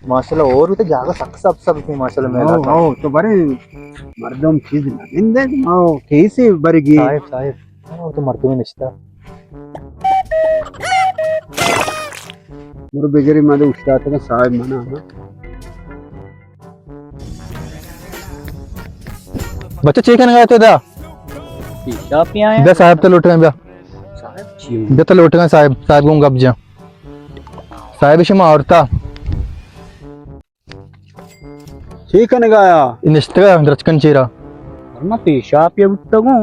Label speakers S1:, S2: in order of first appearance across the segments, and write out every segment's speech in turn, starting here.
S1: माशाल्लाह और तो जागा सब थी माशाल्लाह मेला
S2: आओ तो बरे मर्दम चीज ना इंदे आओ कैसे बरगी
S1: साहिब वो तो मरते में निश्ता
S2: मुर बेजरी मादे उस्ताद का साहब मना ना
S1: बच्चा चिकन गए थे दा
S3: पीछा पिया है
S1: बे साहब तो लौट गए बे
S3: साहब जी
S1: बे तो लौट गए साहब को गप जा साहब इशमा औरता
S2: चीकन गाया
S1: निश्ता रचकन चीरा
S3: वरना पेशा पे उठगो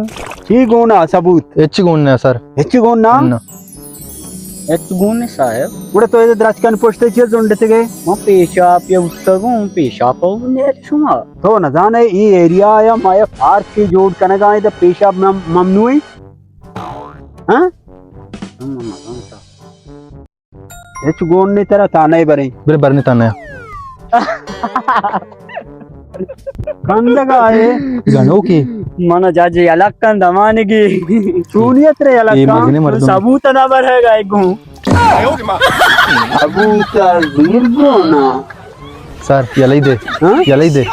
S2: ची गोना सबूत
S1: ಹೆಚ್ಚು ಗುಣ ಸರ್
S2: ಹೆಚ್ಚು ಗೋನ
S3: ಎತ್ಗುನೆ ಸಾಹೇಬ್
S2: उड़े तो ये द्राचकन पोस्टे चीज जोंडते गए
S3: म पेशा पे उठगो पेशा पाउने सुमा
S2: तो न जाने ये एरिया या माया पार्क की जोड़ कनगा है तो पेशाब ममनू है हां ಹೆಚ್ಚು गोन ने तेरा ताना ही बरे
S1: ಬೇರೆ ಬರ್ನಿ ತಾನೆ
S2: कंदगा है
S1: ಗಣೋ की
S3: मन जाजे अलक्कन दमानेगी
S2: सुनियत रे
S1: ಈ ಮಗನೇ
S2: अलग
S1: ಮರ್ದು
S3: सबूत ना बढ़ेगा एक
S2: सबूत वीरगोना
S1: ಸರ್ ಎಲ್ಲ ಇದೆ
S2: हां
S1: ಎಲ್ಲ ಇದೆ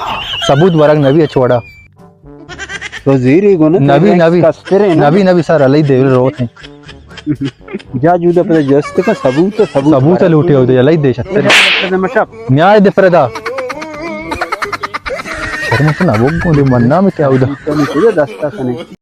S1: सबूत ವರಗ ನವಿ छोड़ा
S2: तो जीरी गोना
S1: नवी
S2: कस्तरे ना
S1: नवी सर ಎಲ್ಲ ಇದೆ ರೋತ್
S2: जा जुदा पर जस्ट का
S1: सबूत लूटे ಹೋದೆ ಎಲ್ಲ ಇದೆ ಛತ್ತರ
S2: मशप
S1: ನ್ಯಾಯ ಇದೆ ಫರದ ಶರ್ಮಕ್ಕೆ ನಾವು ಹೋಗ್ಕೊಂಡು ಮನ್ನಾ ಮಿತೆ ಹೌದಾ
S2: तो नहीं दस्ता सने